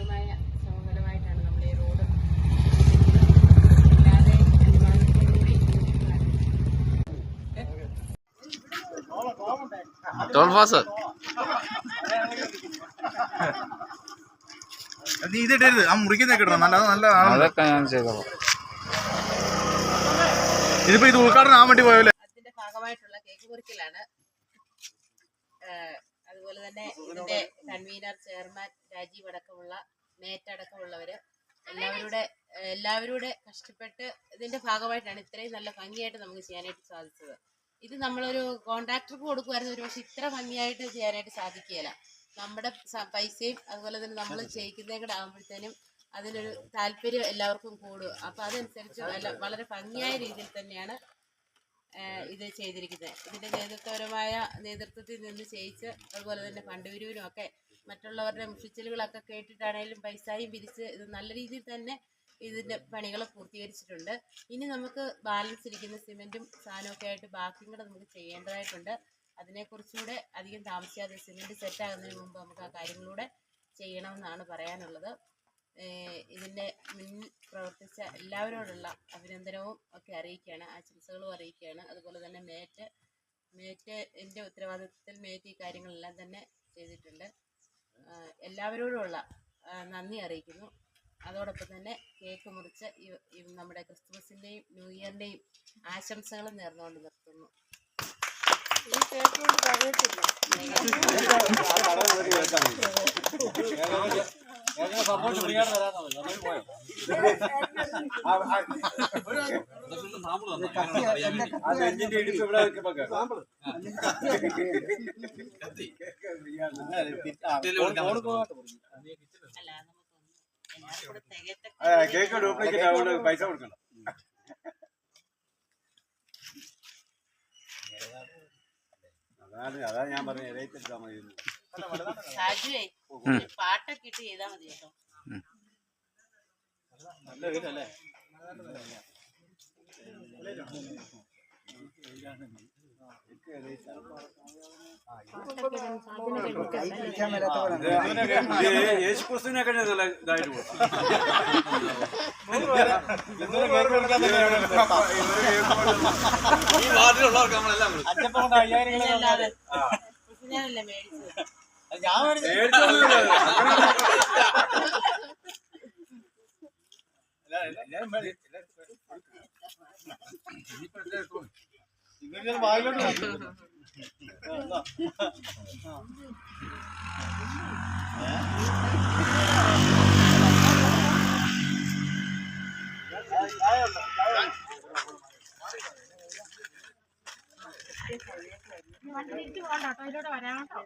ദീർഘമായ ശ്രമഫലമായിട്ടാണ് നമ്മൾ ഈ റോഡ് അല്ലാതെ അനുമാനത്തോടുകൂടി നീ ഇതിട്ടരുത് ആ മുറിക്കുന്നൊക്കെ ഇടണം നല്ല അതൊക്കെ ഞാൻ ചെയ്തോളാം. ഇതിപ്പോ ഇത് ഉദ്ഘാടനം ആവാൻ വേണ്ടി പോയല്ലേ? അതിന്റെ ഭാഗമായിട്ടുള്ള കേക്ക് മുറിക്കലാണ്. അതുപോലെ തന്നെ ഇതിന്റെ കൺവീനർ, ചെയർമാൻ രാജീവ് അടക്കമുള്ള മേറ്റടക്കമുള്ളവര് എല്ലാവരുടെ കഷ്ടപ്പെട്ട് ഇതിന്റെ ഭാഗമായിട്ടാണ് ഇത്രയും നല്ല ഭംഗിയായിട്ട് നമുക്ക് ചെയ്യാനായിട്ട് സാധിച്ചത്. ഇത് നമ്മളൊരു കോൺട്രാക്ടർക്ക് കൊടുക്കുമായിരുന്നു, ഒരു പക്ഷെ ഇത്ര ഭംഗിയായിട്ട് ചെയ്യാനായിട്ട് സാധിക്കുകയില്ല. നമ്മുടെ പൈസയും അതുപോലെ തന്നെ നമ്മൾ ചെയ്യിക്കുന്നതും കൂടെ ആകുമ്പോഴത്തേനും അതിനൊരു താല്പര്യം എല്ലാവർക്കും കൂടും. അപ്പം അതനുസരിച്ച് വളരെ ഭംഗിയായ രീതിയിൽ തന്നെയാണ് ഇത് ചെയ്തിരിക്കുന്നത്. ഇതിൻ്റെ നേതൃത്വത്തിൽ നിന്ന് ചെയ്യിച്ച് അതുപോലെ തന്നെ ഫണ്ട് പിരിവിനും ഒക്കെ മറ്റുള്ളവരുടെ മുഷിച്ചിലുകളൊക്കെ കേട്ടിട്ടാണേലും പൈസയും പിരിച്ച് ഇത് നല്ല രീതിയിൽ തന്നെ ഇതിൻ്റെ പണികൾ പൂർത്തീകരിച്ചിട്ടുണ്ട്. ഇനി നമുക്ക് ബാലൻസ് ഇരിക്കുന്ന സിമെൻറ്റും സാധനമൊക്കെ ആയിട്ട് ബാക്കിയും കൂടെ നമുക്ക് ചെയ്യേണ്ടതായിട്ടുണ്ട്. അതിനെക്കുറിച്ചുകൂടെ അധികം താമസിയാതെ സിമെൻറ്റ് സെറ്റാകുന്നതിന് മുമ്പ് നമുക്ക് ആ കാര്യങ്ങളൂടെ ചെയ്യണമെന്നാണ് പറയാനുള്ളത്. ഇതിൻ്റെ മുന്നിൽ പ്രവർത്തിച്ച എല്ലാവരോടുള്ള അഭിനന്ദനവും ഒക്കെ അറിയിക്കുകയാണ്, ആശംസകളും അറിയിക്കുകയാണ്. അതുപോലെ തന്നെ മേറ്റിൻ്റെ ഉത്തരവാദിത്വത്തിൽ മേറ്റ് ഈ കാര്യങ്ങളെല്ലാം തന്നെ ചെയ്തിട്ടുണ്ട്. എല്ലാവരോടുമുള്ള നന്ദി അറിയിക്കുന്നു. അതോടൊപ്പം തന്നെ കേക്ക് മുറിച്ച് നമ്മുടെ ക്രിസ്മസിൻ്റെയും ന്യൂ ഇയറിൻ്റെയും ആശംസകളും നേർന്നുകൊണ്ട് നിർത്തുന്നു. ഈ കേക്ക് കൊണ്ട് കഴിയത്തില്ല. കേക്ക് ഡ്യൂപ്ലിക്കേറ്റ് ആവുകൊണ്ട് പൈസ കൊടുക്കണം. അതാ ഞാൻ പറഞ്ഞ ഇടയിലെടുത്താൽ മതി. പാട്ടൊക്കെ ഇട്ട് ചെയ്താൽ മതി കേട്ടോ. നല്ല വീടല്ലേ? യേശുക്രിസ്തുവിനൊക്കെ നല്ല ഇതായിട്ട് പോകും. ഈ വാർഡിലുള്ളവർക്ക് നമ്മളെല്ലാം ഞാനല്ലേ മേടിച്ചത്. വരാട്ടോ, ഇതിലൂടെ വരാട്ടോ.